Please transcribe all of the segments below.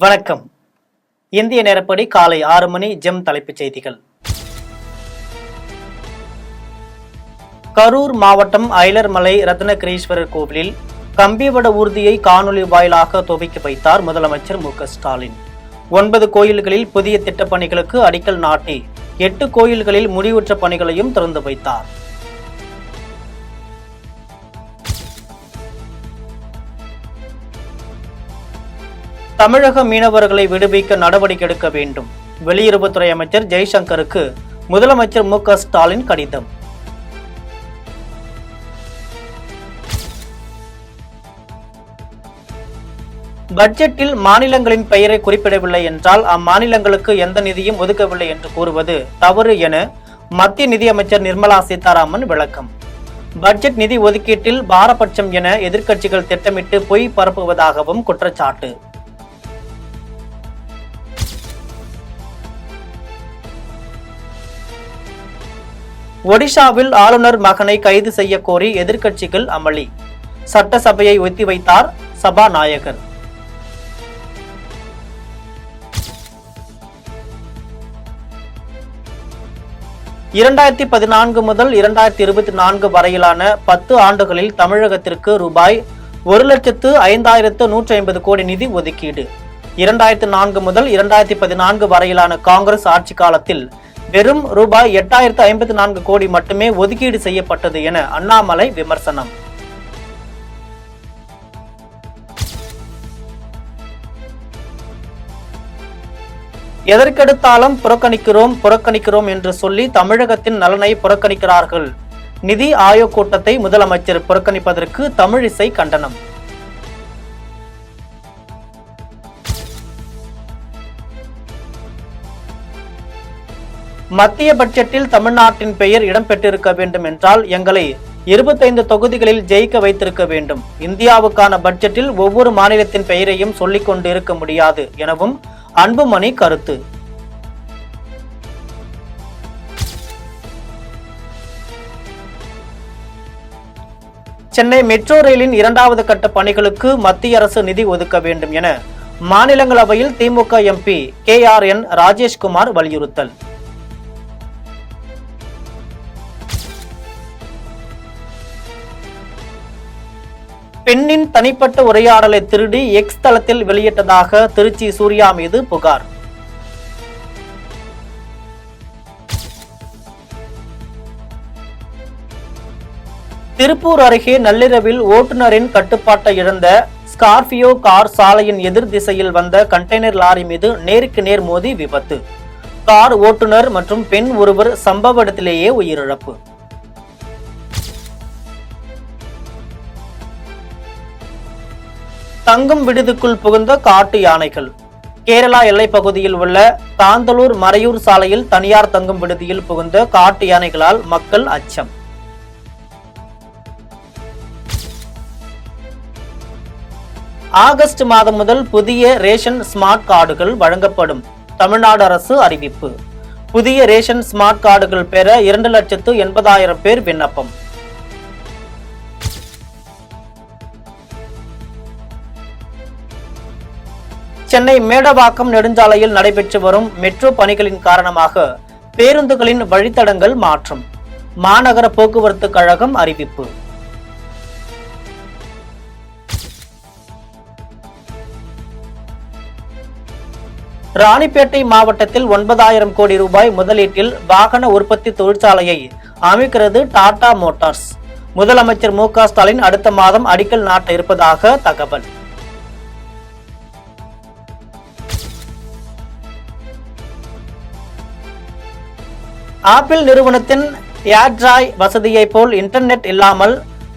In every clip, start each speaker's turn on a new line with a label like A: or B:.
A: வணக்கம். இந்திய நேரப்படி காலை 6 மணி. ஜெம் தலைப்புச் செய்திகள். கரூர் மாவட்டம் ஐலர்மலை ரத்னகிரீஸ்வரர் கோவிலில் கம்பிவட ஊர்தியை காணொலி வாயிலாக துவக்கி வைத்தார் முதலமைச்சர் மு.க.ஸ்டாலின். 9 கோயில்களில் புதிய திட்டப்பணிகளுக்கு அடிக்கல் நாட்டி 8 கோயில்களில் முடிவுற்ற பணிகளையும் திறந்து வைத்தார். தமிழக மீனவர்களை விடுவிக்க நடவடிக்கை எடுக்க வேண்டும். வெளியுறவுத்துறை அமைச்சர் ஜெய்சங்கருக்கு முதலமைச்சர் மு.க.ஸ்டாலின் கடிதம். பட்ஜெட்டில் மாநிலங்களின் பெயரை குறிப்பிடவில்லை என்றால் அம்மாநிலங்களுக்கு எந்த நிதியும் ஒதுக்கவில்லை என்று கூறுவது தவறு என மத்திய நிதியமைச்சர் நிர்மலா சீதாராமன் விளக்கம். பட்ஜெட் நிதி ஒதுக்கீட்டில் பாரபட்சம் என எதிர்க்கட்சிகள் திட்டமிட்டு பொய் பரப்புவதாகவும் குற்றச்சாட்டு. ஒடிஷாவில் ஆளுநர் மகனை கைது செய்ய கோரி எதிர்க்கட்சிகள் அமளி. சட்டசபையை ஒத்திவைத்தார் சபாநாயகர். (2014 முதல் 2024 வரையிலான 10 ஆண்டுகளில் தமிழகத்திற்கு ரூபாய் 1,05,150 கோடி நிதி ஒதுக்கீடு. 2004 முதல் 2014 வரையிலான காங்கிரஸ் ஆட்சி காலத்தில் வெறும் ரூபாய் 8,054 கோடி மட்டுமே ஒதுக்கீடு செய்யப்பட்டது என அண்ணாமலை விமர்சனம். எதற்கெடுத்தாலும் புறக்கணிக்கிறோம் என்று சொல்லி தமிழகத்தின் நலனை புறக்கணிக்கிறார்கள். நிதி ஆயோக் கூட்டத்தை முதலமைச்சர் புறக்கணிப்பதற்கு தமிழிசை கண்டனம். மத்திய பட்ஜெட்டில் தமிழ்நாட்டின் பெயர் இடம்பெற்றிருக்க வேண்டும் என்றால் எங்களை 25 தொகுதிகளில் ஜெயிக்க வைத்திருக்க வேண்டும். இந்தியாவுக்கான பட்ஜெட்டில் ஒவ்வொரு மாநிலத்தின் பெயரையும் சொல்லிக் கொண்டு இருக்க முடியாது எனவும் அன்புமணி கருத்து. சென்னை மெட்ரோ ரயிலின் 2வது கட்ட பணிகளுக்கு மத்திய அரசு நிதி ஒதுக்க வேண்டும் என மாநிலங்களவையில் திமுக எம்பி KRN ராஜேஷ்குமார் வலியுறுத்தல். பெண்ணின் தனிப்பட்ட உரையாடலை திருடி எக்ஸ் தளத்தில் வெளியிட்டதாக திருச்சி சூர்யா மீது புகார். திருப்பூர் அருகே நள்ளிரவில் ஓட்டுநரின் கட்டுப்பாட்டை இழந்த ஸ்கார்பியோ கார் சாலையின் எதிர் திசையில் வந்த கண்டெய்னர் லாரி மீது நேருக்கு நேர் மோதி விபத்து. கார் ஓட்டுநர் மற்றும் பெண் ஒருவர் சம்பவ இடத்திலேயே உயிரிழப்பு. தங்கும் விடுதிக்குள் புகுந்த காட்டு யானைகள். கேரளா எல்லைப் பகுதியில் உள்ள காந்தலூர் மறையூர் சாலையில் தனியார் தங்கும் விடுதியில் புகுந்த காட்டு யானைகளால் மக்கள் அச்சம். ஆகஸ்ட் மாதம் முதல் புதிய ரேஷன் ஸ்மார்ட் கார்டுகள் வழங்கப்படும். தமிழ்நாடு அரசு அறிவிப்பு. புதிய ரேஷன் ஸ்மார்ட் கார்டுகள் பெற 2,80,000 பேர் விண்ணப்பம். சென்னை மேடவாக்கம் நெடுஞ்சாலையில் நடைபெற்று வரும் மெட்ரோ பணிகளின் காரணமாக பேருந்துகளின் வழித்தடங்கள் மாற்றம். மாநகர போக்குவரத்து கழகம் அறிவிப்பு. ராணிப்பேட்டை மாவட்டத்தில் 9,000 கோடி ரூபாய் முதலீட்டில் வாகன உற்பத்தி தொழிற்சாலையை அமைக்கிறது டாடா மோட்டார்ஸ். முதலமைச்சர் மு.க.ஸ்டாலின் அடுத்த மாதம் அடிக்கல் நாட்ட இருப்பதாக தகவல். ஆப்பிள் நிறுவனத்தின் ஏர்ட்ராய் வசதியை போல் இன்டர்நெட் இல்லாமல்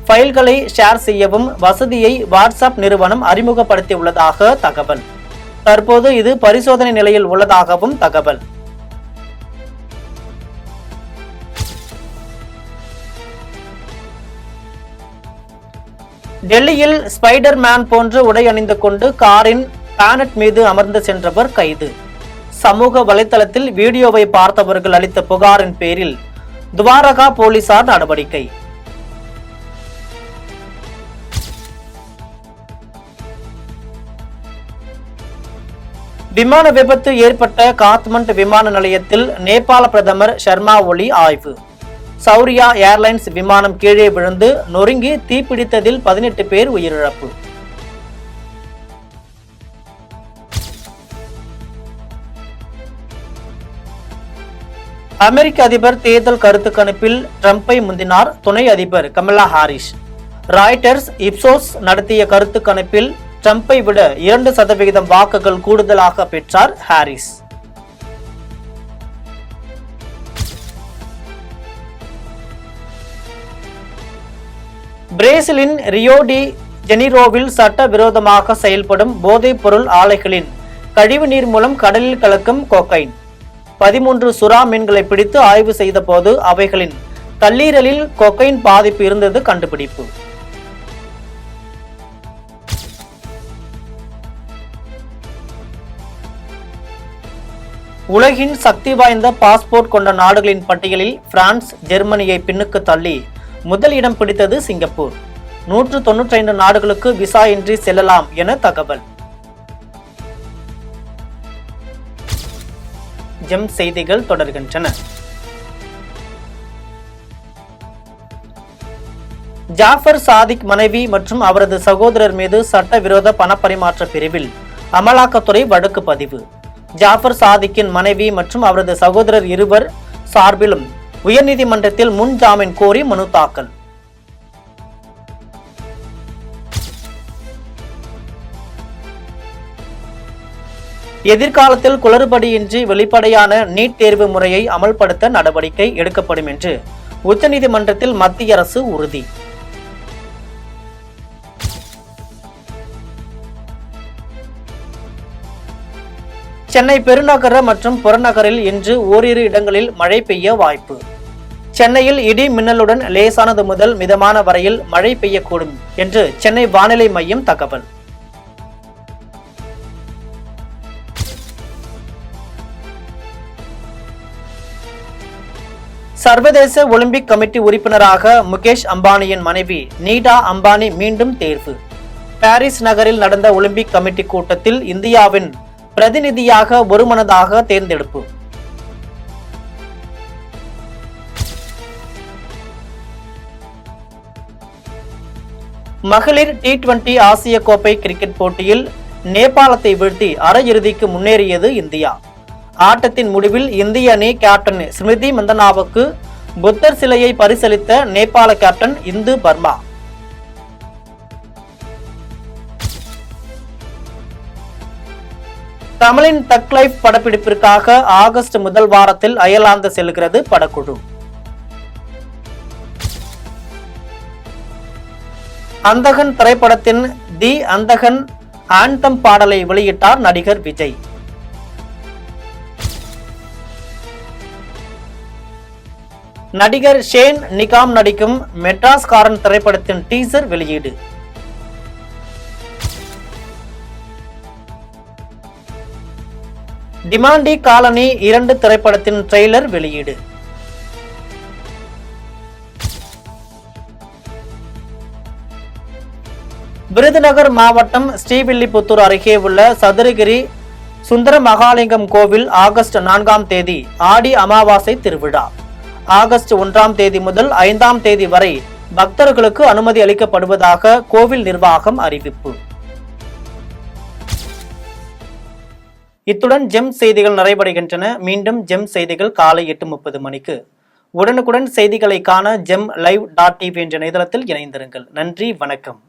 A: ஃபைல்களை ஷேர் செய்யவும் வசதியை வாட்ஸ்அப் நிறுவனம் அறிமுகப்படுத்தியுள்ளதாக தகவல். தற்போது இது பரிசோதனை நிலையில் உள்ளதாகவும் தகவல். டெல்லியில் ஸ்பைடர் மேன் போன்று உடை அணிந்து கொண்டு காரின் பேனட் மீது அமர்ந்து சென்றவர் கைது. சமூக வலைதளத்தில் வீடியோவை பார்த்தவர்கள் அளித்த புகாரின் பேரில் துவாரகா போலீசார் நடவடிக்கை. விமான விபத்து ஏற்பட்ட காத்மண்டு விமான நிலையத்தில் நேபாள பிரதமர் ஷர்மா ஒலி ஆய்வு. சௌரியா ஏர்லைன்ஸ் விமானம் கீழே விழுந்து நொறுங்கி தீப்பிடித்ததில் 18 பேர் உயிரிழப்பு. அமெரிக்க அதிபர் தேர்தல் கருத்து கணிப்பில் ட்ரம்பை முந்தினார் துணை அதிபர் கமலா ஹாரிஸ். ராய்டர்ஸ் இப்சோஸ் நடத்திய கருத்து கணிப்பில் ட்ரம்பை விட 2% வாக்குகள் கூடுதலாக பெற்றார் ஹாரிஸ். பிரேசிலின் ரியோ டி ஜெனிரோவில் சட்டவிரோதமாக செயல்படும் போதைப் பொருள் ஆலைகளின் கழிவுநீர் மூலம் கடலில் கலக்கும் கோக்கைன். 13 சுறா மீன்களை பிடித்து ஆய்வு செய்த போது அவைகளின் கல்லீரலில் கொக்கைன் பாதிப்பு இருந்தது கண்டுபிடிப்பு. உலகின் சக்தி வாய்ந்த பாஸ்போர்ட் கொண்ட நாடுகளின் பட்டியலில் பிரான்ஸ் ஜெர்மனியை பின்னுக்கு தள்ளி முதல் இடம் பிடித்தது சிங்கப்பூர். 195 நாடுகளுக்கு விசா இன்றி செல்லலாம் என தகவல். ஜெம் செய்திகள் தொடர்கின்றன. ஜாஃபர் சாதிக் மனைவி மற்றும் அவரது சகோதரர் மீது சட்டவிரோத பணப்பரிமாற்ற பிரிவில் அமலாக்கத்துறை வழக்கு பதிவு. ஜாஃபர் சாதிக்கின் மனைவி மற்றும் அவரது சகோதரர் இருவர் சார்பிலும் உயர்நீதிமன்றத்தில் முன் ஜாமீன் கோரி மனு தாக்கல். எதிர்காலத்தில் குளறுபடியின்றி வெளிப்படையான நீட் தேர்வு முறையை அமல்படுத்த நடவடிக்கை எடுக்கப்படும் என்று உச்சநீதிமன்றத்தில் மத்திய அரசு உறுதி. சென்னை பெருநகர மற்றும் புறநகரில் இன்று ஓரிரு இடங்களில் மழை பெய்ய வாய்ப்பு. சென்னையில் இடி மின்னலுடன் லேசானது முதல் மிதமான வரையில் மழை பெய்யக்கூடும் என்று சென்னை வானிலை மையம் தகவல். சர்வதேச ஒலிம்பிக் கமிட்டி உறுப்பினராக முகேஷ் அம்பானியின் மனைவி நீடா அம்பானி மீண்டும் தேர்வு. பாரிஸ் நகரில் நடந்த ஒலிம்பிக் கமிட்டி கூட்டத்தில் இந்தியாவின் பிரதிநிதியாக ஒருமனதாக தேர்ந்தெடுப்பு. மகளிர் T20 ஆசிய கோப்பை கிரிக்கெட் போட்டியில் நேபாளத்தை வீழ்த்தி அரையிறுதிக்கு முன்னேறியது இந்தியா. ஆட்டத்தின் முடிவில் இந்திய அணி கேப்டன் ஸ்மிருதி மந்தனாவுக்கு புத்தர் சிலையை பரிசளித்த நேபாள கேப்டன் இந்து பர்மா. தமிழின் தக் லைஃப் படப்பிடிப்பிற்காக ஆகஸ்ட் முதல் வாரத்தில் அயர்லாந்து செல்கிறது படக்குழு. அந்தகன் திரைப்படத்தின் தி அந்தகன் ஆந்தம் பாடலை வெளியிட்டார் நடிகர் விஜய். நடிகர் ஷேன் நிகாம் நடிக்கும் மெட்ராஸ் காரன் திரைப்படத்தின் டீசர் வெளியீடு. டிமாண்டி காலனி 2 திரைப்படத்தின் ட்ரெய்லர் வெளியீடு. விருதுநகர் மாவட்டம் ஸ்ரீவில்லிபுத்தூர் அருகே உள்ள சதுரகிரி சுந்தர மகாலிங்கம் கோவில் ஆகஸ்ட் 4ஆம் தேதி ஆடி அமாவாசை திருவிழா. ஆகஸ்ட் 1ஆம் தேதி முதல் 5ஆம் தேதி வரை பக்தர்களுக்கு அனுமதி அளிக்கப்படுவதாக கோவில் நிர்வாகம் அறிவிப்பு. இத்துடன் ஜெம் செய்திகள் நிறைவடைகின்றன. மீண்டும் ஜெம் செய்திகள் காலை 8:30 மணிக்கு. உடனுக்குடன் செய்திகளை காண GemLive.tv என்ற இணையதளத்தில் இணைந்திருங்கள். நன்றி, வணக்கம்.